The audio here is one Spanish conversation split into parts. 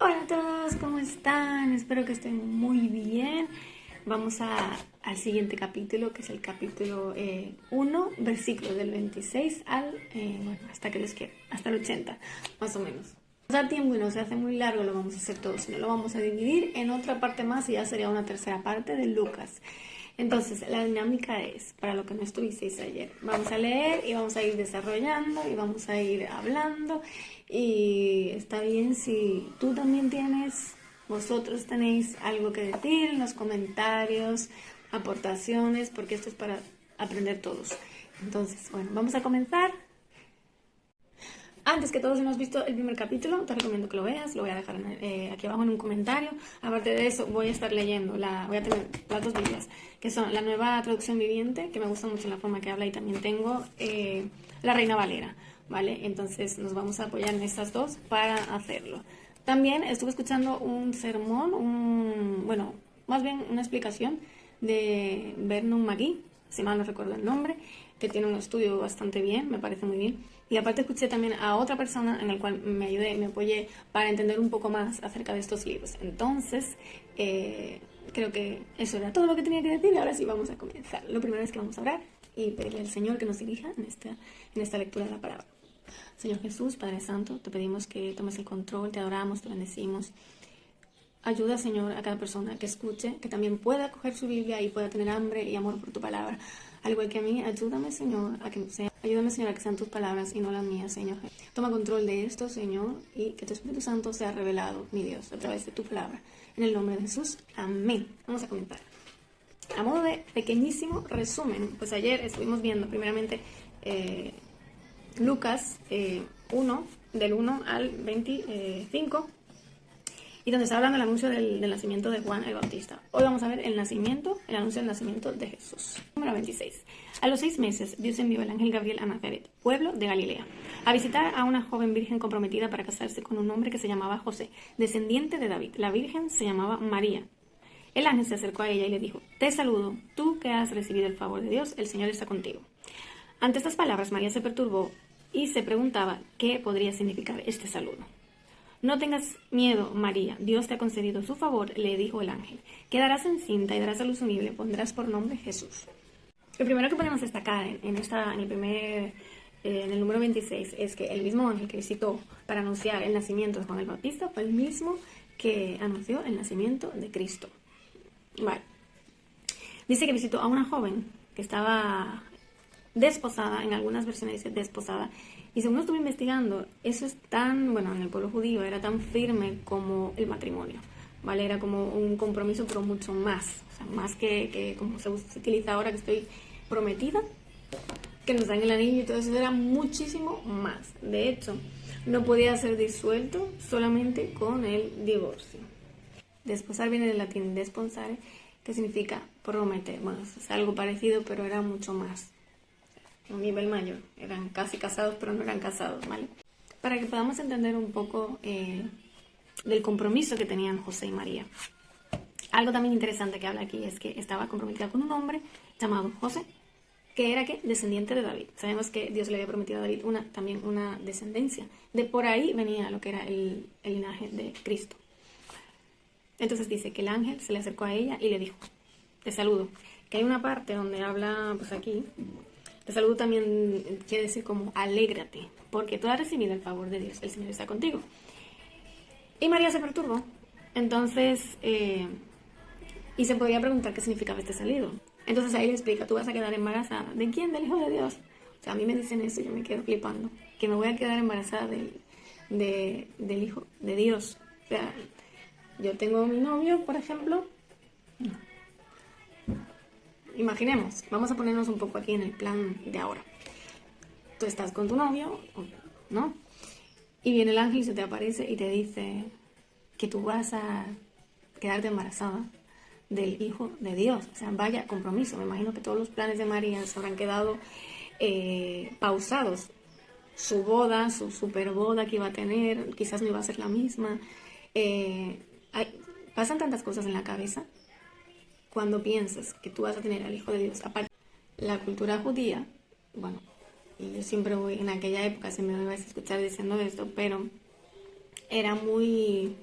Hola a todos, ¿cómo están? Espero que estén muy bien. Vamos al siguiente capítulo, que es el capítulo 1, versículos del 26 hasta que les quiera, hasta el 80, más o menos. Nos da tiempo y no se hace muy largo, lo vamos a hacer todo, sino lo vamos a dividir en otra parte más y ya sería una tercera parte de Lucas. Entonces, la dinámica es, para lo que no estuvisteis ayer, vamos a leer y vamos a ir desarrollando y vamos a ir hablando. Y está bien si tú también vosotros tenéis algo que decir en los comentarios, aportaciones, porque esto es para aprender todos. Entonces, bueno, vamos a comenzar. Antes que todo, si no has visto el primer capítulo, te recomiendo que lo veas. Lo voy a dejar aquí abajo en un comentario. Aparte de eso, voy a estar leyendo, voy a tener las dos Biblias, que son la Nueva Traducción Viviente, que me gusta mucho la forma que habla, y también tengo la Reina Valera, ¿vale? Entonces nos vamos a apoyar en estas dos para hacerlo. También estuve escuchando un sermón, más bien una explicación de Vernon McGee, si mal no recuerdo el nombre, que tiene un estudio bastante bien, me parece muy bien. Y aparte escuché también a otra persona en el cual me ayudé, me apoyé para entender un poco más acerca de estos libros. Entonces, creo que eso era todo lo que tenía que decir y ahora sí vamos a comenzar. Lo primero es que vamos a orar y pedirle al Señor que nos dirija en esta lectura de la palabra. Señor Jesús, Padre Santo, te pedimos que tomes el control, te adoramos, te bendecimos. Ayuda, Señor, a cada persona que escuche, que también pueda coger su Biblia y pueda tener hambre y amor por tu palabra. Al igual que a mí, ayúdame, Señor, ayúdame, Señor, a que sean tus palabras y no las mías, Señor. Toma control de esto, Señor, y que tu Espíritu Santo sea revelado, mi Dios, a través de tu palabra. En el nombre de Jesús, amén. Vamos a comenzar. A modo de pequeñísimo resumen, pues ayer estuvimos viendo primeramente Lucas 1, del 1 al 25, y donde está hablando el anuncio del nacimiento de Juan el Bautista. Hoy vamos a ver el anuncio del nacimiento de Jesús. Número 26. A los 6 meses, Dios envió el ángel Gabriel a Nazaret, pueblo de Galilea, a visitar a una joven virgen comprometida para casarse con un hombre que se llamaba José, descendiente de David. La virgen se llamaba María. El ángel se acercó a ella y le dijo: Te saludo, tú que has recibido el favor de Dios, el Señor está contigo. Ante estas palabras, María se perturbó y se preguntaba qué podría significar este saludo. No tengas miedo, María, Dios te ha concedido su favor, le dijo el ángel. Quedarás encinta y darás a luz un hijo y le pondrás por nombre Jesús. Lo primero que podemos destacar en el número 26 es que el mismo ángel que visitó para anunciar el nacimiento de Juan el Bautista fue el mismo que anunció el nacimiento de Cristo. Vale. Dice que visitó a una joven que estaba desposada, en algunas versiones dice desposada, y según estuve investigando, eso es tan, en el pueblo judío era tan firme como el matrimonio, ¿vale? Era como un compromiso, pero mucho más, o sea, más que como se utiliza ahora, que estoy prometida, que nos dan el anillo y todo eso, era muchísimo más. De hecho, no podía ser disuelto solamente con el divorcio. Desposar viene del latín desponsare, que significa prometer. Bueno, es algo parecido, pero era mucho más, un nivel mayor. Eran casi casados, pero no eran casados, ¿vale? Para que podamos entender un poco del compromiso que tenían José y María. Algo también interesante que habla aquí es que estaba comprometida con un hombre llamado José, que era descendiente de David. Sabemos que Dios le había prometido a David también una descendencia. De por ahí venía lo que era el linaje de Cristo. Entonces dice que el ángel se le acercó a ella y le dijo: Te saludo. Que hay una parte donde habla, pues aquí, te saludo también quiere decir como alégrate, porque tú has recibido el favor de Dios, el Señor está contigo. Y María se perturbó. Entonces, y se podría preguntar qué significaba este saludo. Entonces ahí le explica: tú vas a quedar embarazada. ¿De quién? Del Hijo de Dios. O sea, a mí me dicen eso y yo me quedo flipando. Que me voy a quedar embarazada del Hijo de Dios. O sea, yo tengo mi novio, por ejemplo. Imaginemos, vamos a ponernos un poco aquí en el plan de ahora. Tú estás con tu novio, ¿no? Y viene el ángel y se te aparece y te dice que tú vas a quedarte embarazada del Hijo de Dios. O sea, vaya compromiso. Me imagino que todos los planes de María se habrán quedado pausados. Su boda, su super boda que iba a tener, quizás no iba a ser la misma. Pasan tantas cosas en la cabeza cuando piensas que tú vas a tener al Hijo de Dios. Aparte, la cultura judía, y yo siempre en aquella época se me iba a escuchar diciendo esto, pero era muy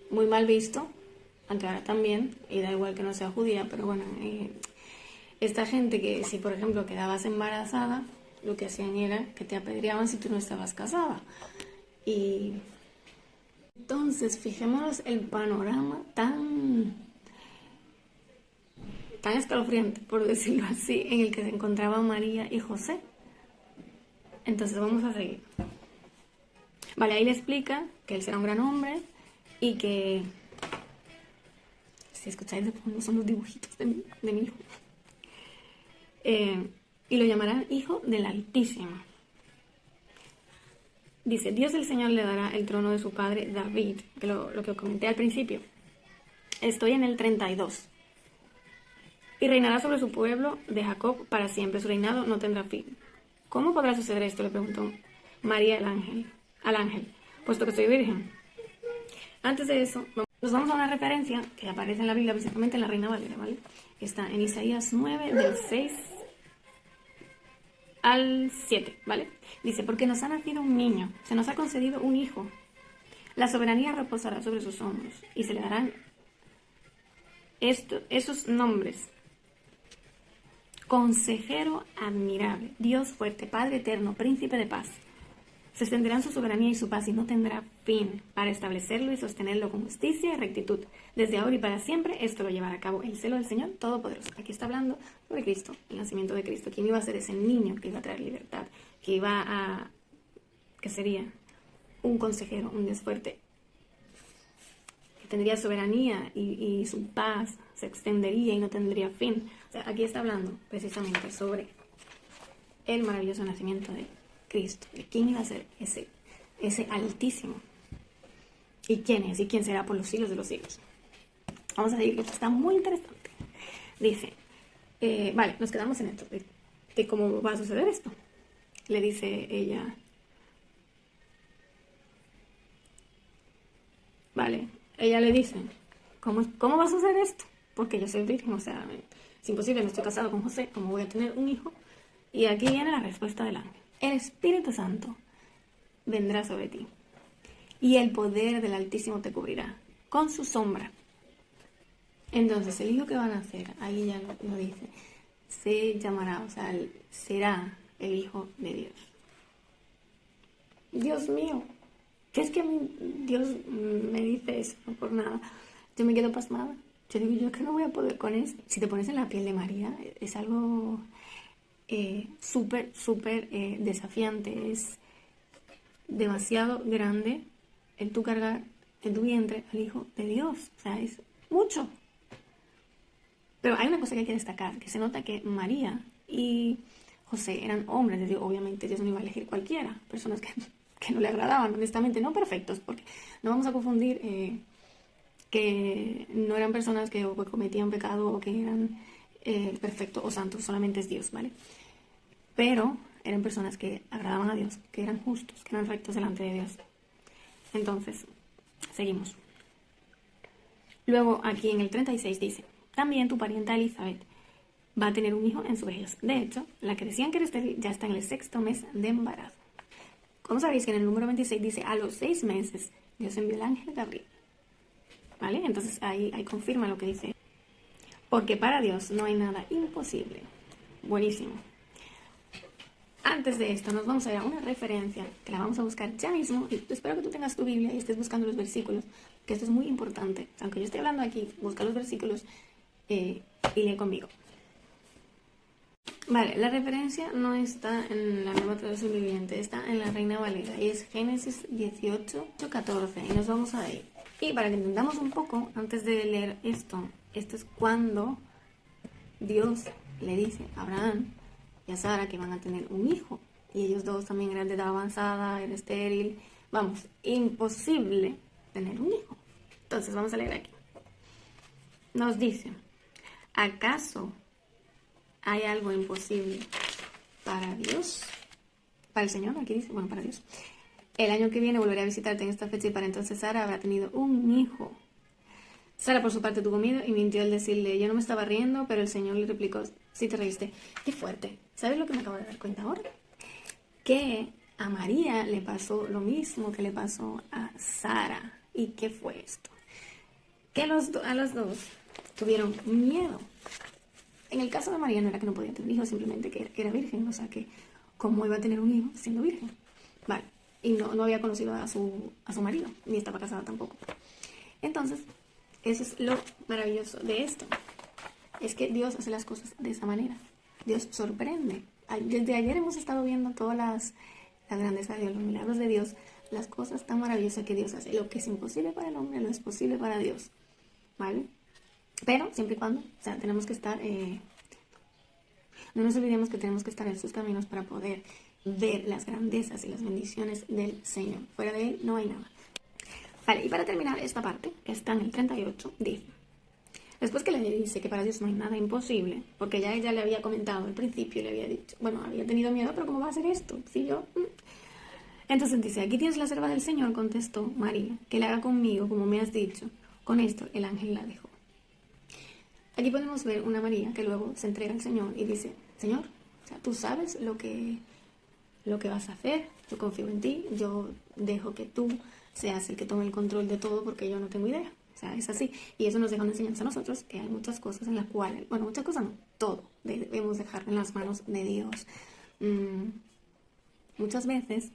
muy mal visto, aunque ahora también, y da igual que no sea judía, pero bueno, esta gente que si por ejemplo quedabas embarazada, lo que hacían era que te apedreaban si tú no estabas casada. Y entonces fijémonos el panorama tan escalofriante, por decirlo así, en el que se encontraban María y José. Entonces vamos a seguir. Vale, ahí le explica que él será un gran hombre y que, si escucháis de fondo, son los dibujitos de mi hijo. Y lo llamarán Hijo del Altísimo. Dice, Dios el Señor le dará el trono de su padre David, que lo que os comenté al principio. Estoy en el 32. Y reinará sobre su pueblo de Jacob para siempre. Su reinado no tendrá fin. ¿Cómo podrá suceder esto?, le preguntó María al ángel, puesto que soy virgen. Antes de eso, nos vamos a una referencia que aparece en la Biblia, principalmente en la Reina Valera, ¿vale? Está en Isaías 9, del 6 al 7, ¿vale? Dice, porque nos ha nacido un niño, se nos ha concedido un hijo. La soberanía reposará sobre sus hombros y se le darán esos nombres: Consejero admirable, Dios fuerte, Padre eterno, Príncipe de paz. Se extenderán su soberanía y su paz y no tendrá fin, para establecerlo y sostenerlo con justicia y rectitud. Desde ahora y para siempre esto lo llevará a cabo el celo del Señor Todopoderoso. Aquí está hablando sobre Cristo, el nacimiento de Cristo. ¿Quién iba a ser ese niño que iba a traer libertad? Que sería un consejero, un Dios fuerte, que tendría soberanía y su paz se extendería y no tendría fin. O sea, aquí está hablando precisamente sobre el maravilloso nacimiento de Cristo, de quién iba a ser ese Altísimo, y quién es, y quién será por los siglos de los siglos. Vamos a seguir, esto está muy interesante. Dice, vale, nos quedamos en esto, de cómo va a suceder esto. Le dice ella, vale, ella le dice, ¿cómo va a suceder esto? Porque yo soy virgen, o sea, es imposible, no estoy casado con José, ¿cómo voy a tener un hijo? Y aquí viene la respuesta del ángel. El Espíritu Santo vendrá sobre ti, y el poder del Altísimo te cubrirá con su sombra. Entonces, el hijo que van a nacer, ahí ya lo dice, se llamará, o sea, será el Hijo de Dios. Dios mío, ¿qué es que a mí Dios me dice eso? No por nada. Yo me quedo pasmada. Yo digo, yo es que no voy a poder con esto. Si te pones en la piel de María, es algo súper desafiante. Es demasiado grande el tú cargar en tu vientre al Hijo de Dios. O sea, es mucho. Pero hay una cosa que hay que destacar, que se nota que María y José eran hombres. Les digo, obviamente Dios no iba a elegir cualquiera, personas que no le agradaban, honestamente, no perfectos, porque no vamos a confundir que no eran personas que cometían pecado o que eran perfectos o santos, solamente es Dios, ¿vale? Pero eran personas que agradaban a Dios, que eran justos, que eran rectos delante de Dios. Entonces, seguimos. Luego, aquí en el 36 dice, también tu parienta Elizabeth va a tener un hijo en su vejez. De hecho, la que decían que era estéril ya está en el 6º mes de embarazo. ¿Cómo sabéis que en el número 26 dice, a los 6 meses Dios envió el ángel Gabriel? ¿Vale? Entonces ahí confirma lo que dice. Porque para Dios no hay nada imposible. Buenísimo. Antes de esto nos vamos a ir a una referencia que la vamos a buscar ya mismo. Y espero que tú tengas tu Biblia y estés buscando los versículos, que esto es muy importante. Aunque yo esté hablando aquí, busca los versículos y lee conmigo. Vale, la referencia no está en la Nueva Traducción Viviente, está en la Reina Valera y es Génesis 18:14 y nos vamos a ir. Y para que entendamos un poco, antes de leer esto es cuando Dios le dice a Abraham y a Sara que van a tener un hijo. Y ellos dos también eran de edad avanzada, era estéril. Vamos, imposible tener un hijo. Entonces vamos a leer aquí. Nos dice, ¿acaso hay algo imposible para Dios? Para el Señor, aquí dice, bueno, para Dios. El año que viene volveré a visitarte en esta fecha y para entonces Sara habrá tenido un hijo. Sara por su parte tuvo miedo y mintió al decirle, yo no me estaba riendo, pero el Señor le replicó, sí te reíste. Qué fuerte. ¿Sabes lo que me acabo de dar cuenta ahora? Que a María le pasó lo mismo que le pasó a Sara. ¿Y qué fue esto? que a los dos tuvieron miedo. En el caso de María no era que no podía tener hijos, simplemente que era virgen, o sea que cómo iba a tener un hijo siendo virgen. Vale, y no había conocido a su marido, ni estaba casada tampoco. Entonces, eso es lo maravilloso de esto. Es que Dios hace las cosas de esa manera. Dios sorprende. Desde ayer hemos estado viendo todas las grandezas de Dios, los milagros de Dios, las cosas tan maravillosas que Dios hace. Lo que es imposible para el hombre, lo es posible para Dios. ¿Vale? Pero siempre y cuando, o sea, tenemos que estar, no nos olvidemos que tenemos que estar en sus caminos para poder ver las grandezas y las bendiciones del Señor. Fuera de Él no hay nada. Vale, y para terminar esta parte, que está en el 38, dice, después que le dice que para Dios no hay nada imposible, porque ya ella le había comentado al principio, le había dicho, bueno, había tenido miedo, pero ¿cómo va a ser esto? Si yo... Entonces dice, aquí tienes la sierva del Señor, contestó María, que le haga conmigo como me has dicho. Con esto el ángel la dejó. Aquí podemos ver una María que luego se entrega al Señor y dice, Señor, o sea, tú sabes lo que vas a hacer, yo confío en ti, yo dejo que tú seas el que tome el control de todo porque yo no tengo idea. O sea, es así. Y eso nos deja una enseñanza a nosotros, que hay muchas cosas en las cuales, bueno, muchas cosas no, todo debemos dejarlo en las manos de Dios. Muchas veces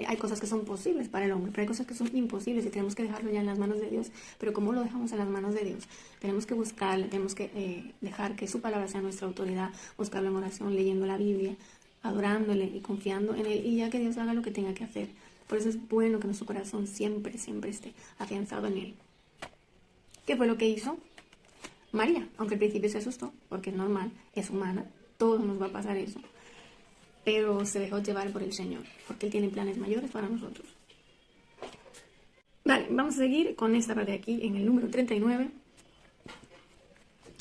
hay cosas que son posibles para el hombre, pero hay cosas que son imposibles y tenemos que dejarlo ya en las manos de Dios. Pero ¿cómo lo dejamos en las manos de Dios? Tenemos que buscarle, tenemos que dejar que su palabra sea nuestra autoridad, buscarlo en oración, leyendo la Biblia, adorándole y confiando en Él, y ya que Dios haga lo que tenga que hacer. Por eso es bueno que nuestro corazón siempre esté afianzado en Él. ¿Qué fue lo que hizo María? Aunque al principio se asustó, porque es normal, es humana, todos nos va a pasar eso. Pero se dejó llevar por el Señor, porque Él tiene planes mayores para nosotros. Vale, vamos a seguir con esta parte de aquí, en el número 39.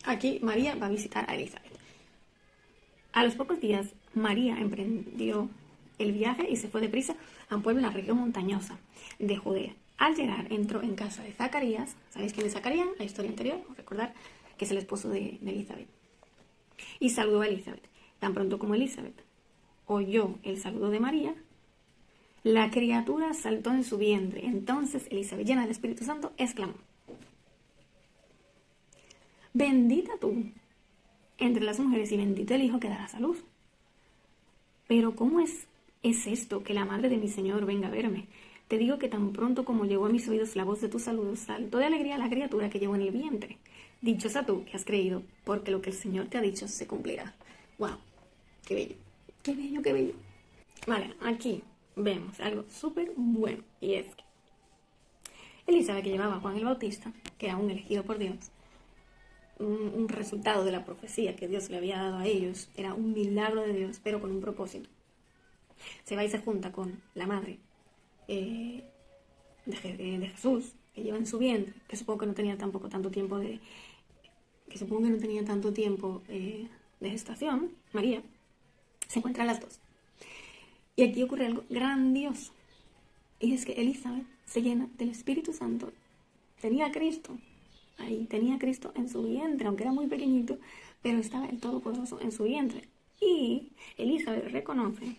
Aquí María va a visitar a Elizabeth. A los pocos días, María emprendió el viaje y se fue deprisa a un pueblo en la región montañosa de Judea. Al llegar, entró en casa de Zacarías. ¿Sabéis quién es Zacarías? La historia anterior, recordar que es el esposo de Elizabeth. Y saludó a Elizabeth. Tan pronto como Elizabeth oyó el saludo de María, la criatura saltó en su vientre. Entonces Elizabeth, llena del Espíritu Santo, exclamó, bendita tú entre las mujeres y bendito el hijo que darás a luz. Pero ¿cómo es esto que la madre de mi Señor venga a verme? Te digo que tan pronto como llegó a mis oídos la voz de tu saludo, saltó de alegría la criatura que llevo en el vientre. Dichosa tú que has creído, porque lo que el Señor te ha dicho se cumplirá. ¡Wow! ¡Qué bello! ¡Qué bello, qué bello! Vale, aquí vemos algo súper bueno, y es que Elizabeth, que llevaba a Juan el Bautista, que era un elegido por Dios, un resultado de la profecía que Dios le había dado a ellos, era un milagro de Dios, pero con un propósito. Se va y se junta con la madre de Jesús, que lleva en su vientre, que supongo que no tenía tampoco tanto tiempo de gestación, María. Se encuentran las dos. Y aquí ocurre algo grandioso. Y es que Elizabeth se llena del Espíritu Santo. Tenía a Cristo. Ahí tenía a Cristo en su vientre, aunque era muy pequeñito, pero estaba el Todopoderoso en su vientre. Y Elizabeth reconoce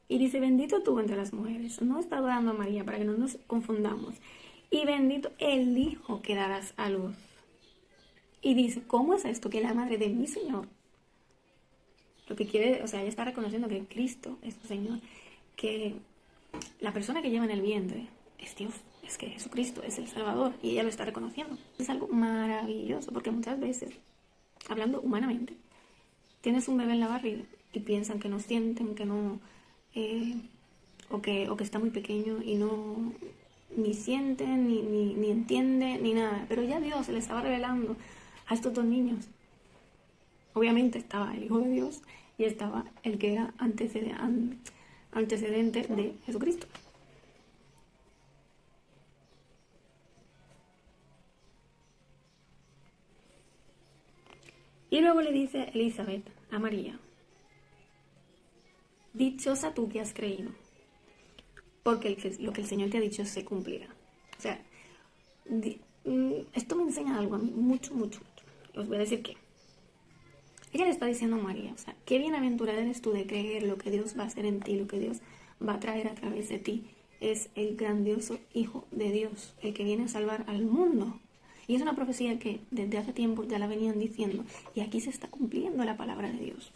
y dice, bendito tú entre las mujeres. No está adorando a María para que no nos confundamos. Y bendito el hijo que darás a luz. Y dice, ¿cómo es esto que la madre de mi Señor? Lo que quiere, o sea, ella está reconociendo que Cristo es su Señor, que la persona que lleva en el vientre es Dios, es que Jesucristo es el Salvador, y ella lo está reconociendo. Es algo maravilloso, porque muchas veces, hablando humanamente, tienes un bebé en la barriga y piensan que no sienten, que no, o que está muy pequeño y no ni siente, ni entiende, ni nada. Pero ya Dios se le estaba revelando a estos dos niños. Obviamente estaba el Hijo de Dios y estaba el que era antecedente de Jesucristo. Y luego le dice Elizabeth a María, dichosa tú que has creído, porque lo que el Señor te ha dicho se cumplirá. O sea, esto me enseña algo a mí, mucho, mucho, mucho. Os voy a decir que ella le está diciendo a María, o sea, qué bienaventurada eres tú de creer lo que Dios va a hacer en ti, lo que Dios va a traer a través de ti. es el grandioso Hijo de Dios, el que viene a salvar al mundo. Y es una profecía que desde hace tiempo ya la venían diciendo, y aquí se está cumpliendo la palabra de Dios.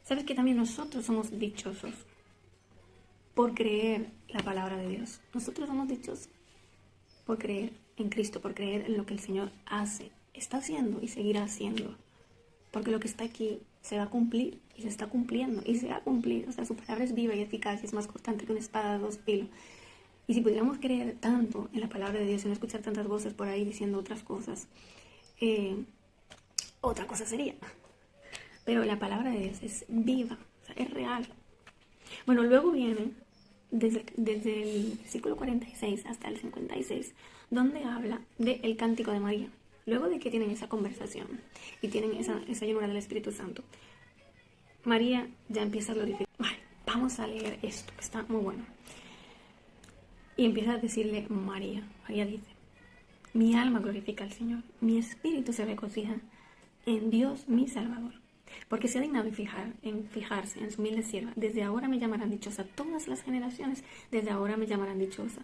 ¿Sabes que también nosotros somos dichosos por creer la palabra de Dios? Nosotros somos dichosos por creer en Cristo, por creer en lo que el Señor hace, está haciendo y seguirá haciendo. Porque lo que está aquí se va a cumplir y se está cumpliendo y se va a cumplir. O sea, su palabra es viva y eficaz y es más cortante que una espada de dos filos. Y si pudiéramos creer tanto en la palabra de Dios y no escuchar tantas voces por ahí diciendo otras cosas, otra cosa sería. Pero la palabra de Dios es viva, o sea, es real. Bueno, luego viene desde el versículo 46 hasta el 56, donde habla del cántico de María. Luego de que tienen esa conversación y tienen esa llenura del Espíritu Santo, María ya empieza a glorificar. Vale, vamos a leer esto, que está muy bueno. Y empieza a decirle María. María dice: mi alma glorifica al Señor, mi espíritu se regocija en Dios mi Salvador. Porque se ha dignado en fijarse en su humilde sierva. Desde ahora me llamarán dichosa todas las generaciones. Desde ahora me llamarán dichosa.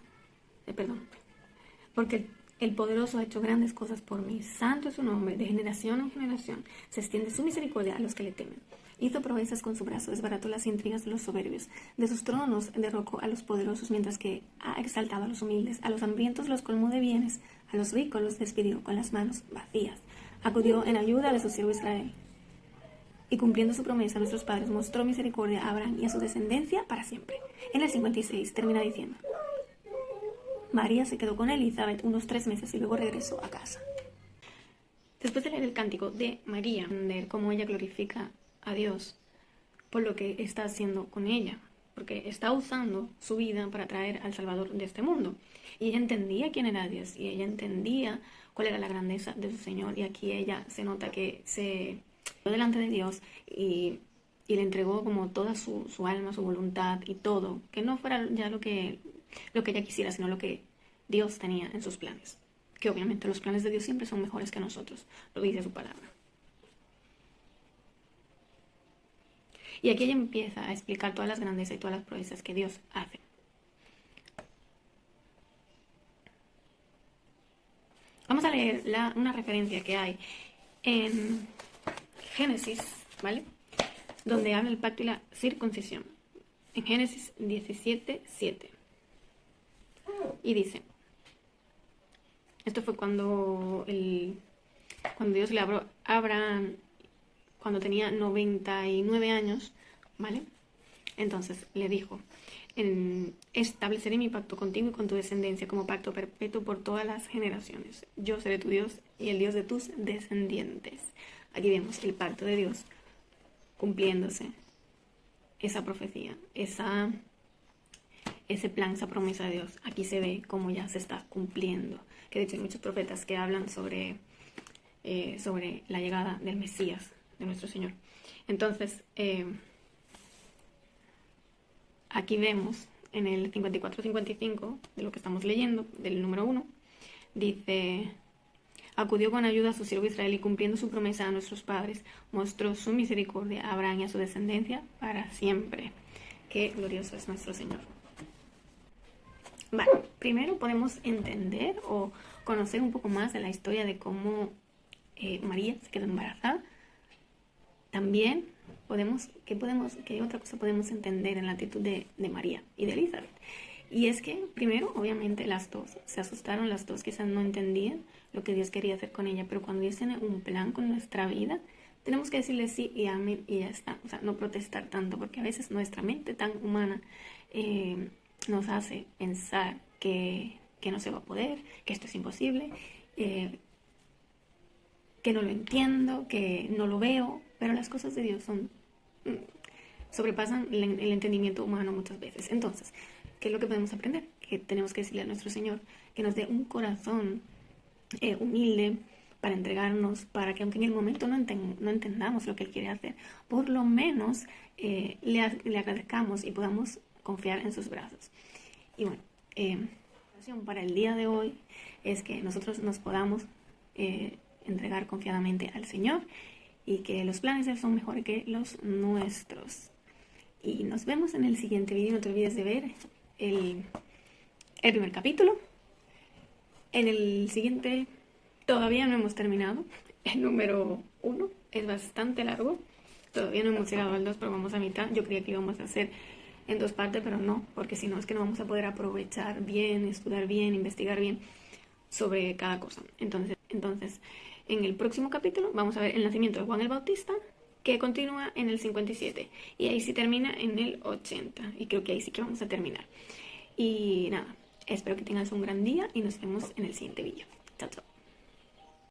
Porque el poderoso ha hecho grandes cosas por mí. Santo es su nombre. De generación en generación se extiende su misericordia a los que le temen. Hizo proezas con su brazo. Desbarató las intrigas de los soberbios. De sus tronos derrocó a los poderosos, mientras que ha exaltado a los humildes. A los hambrientos los colmó de bienes. A los ricos los despidió con las manos vacías. Acudió en ayuda de su siervo Israel. Y cumpliendo su promesa a nuestros padres, mostró misericordia a Abraham y a su descendencia para siempre. En el 56 termina diciendo: María se quedó con Elizabeth unos 3 meses y luego regresó a casa. Después de leer el cántico de María, ver cómo ella glorifica a Dios por lo que está haciendo con ella, porque está usando su vida para traer al Salvador de este mundo. Y ella entendía quién era Dios, y ella entendía cuál era la grandeza de su Señor, y aquí ella se nota que se delante de Dios y le entregó como toda su alma, su voluntad y todo, que no fuera ya lo que ella quisiera, sino lo que Dios tenía en sus planes, que obviamente los planes de Dios siempre son mejores que nosotros, lo dice su palabra. Y aquí ella empieza a explicar todas las grandezas y todas las proezas que Dios hace. Vamos a leer una referencia que hay en Génesis, ¿vale? Donde habla el pacto y la circuncisión. En Génesis 17:7. Y dice: esto fue cuando Dios le habló a Abraham cuando tenía 99 años, ¿vale? Entonces le dijo: estableceré mi pacto contigo y con tu descendencia como pacto perpetuo por todas las generaciones. Yo seré tu Dios y el Dios de tus descendientes. Aquí vemos el pacto de Dios cumpliéndose, esa profecía, ese plan, esa promesa de Dios. Aquí se ve cómo ya se está cumpliendo. Que de hecho hay muchos profetas que hablan sobre la llegada del Mesías, de nuestro Señor. Entonces, aquí vemos en el 54-55 de lo que estamos leyendo, del número 1, dice: acudió con ayuda a su siervo Israel y cumpliendo su promesa a nuestros padres, mostró su misericordia a Abraham y a su descendencia para siempre. Qué glorioso es nuestro Señor. Vale, primero podemos entender o conocer un poco más de la historia de cómo María se quedó embarazada. También ¿qué otra cosa podemos entender en la actitud de María y de Elizabeth? Y es que, primero, obviamente las dos se asustaron, las dos quizás no entendían lo que Dios quería hacer con ella, pero cuando Dios tiene un plan con nuestra vida, tenemos que decirle sí y amén y ya está. O sea, no protestar tanto, porque a veces nuestra mente tan humana nos hace pensar que no se va a poder, que esto es imposible, que no lo entiendo, que no lo veo, pero las cosas de Dios sobrepasan el entendimiento humano muchas veces. Entonces, ¿qué es lo que podemos aprender? Que tenemos que decirle a nuestro Señor que nos dé un corazón humilde para entregarnos, para que aunque en el momento no entendamos lo que Él quiere hacer, por lo menos le agradezcamos y podamos confiar en sus brazos. Y bueno, la oración para el día de hoy es que nosotros nos podamos entregar confiadamente al Señor y que los planes de Él son mejores que los nuestros. Y nos vemos en el siguiente vídeo. No te olvides de ver el primer capítulo. En el siguiente todavía no hemos terminado. El número 1 es bastante largo. Todavía no hemos llegado al 2, pero vamos a mitad. Yo creía que íbamos a hacer en 2 partes, pero no, porque si no es que no vamos a poder aprovechar bien, estudiar bien, investigar bien sobre cada cosa. Entonces, en el próximo capítulo vamos a ver el nacimiento de Juan el Bautista, que continúa en el 57 y ahí sí termina en el 80, y creo que ahí sí que vamos a terminar. Y nada, espero que tengas un gran día y nos vemos en el siguiente vídeo. Chao, chao.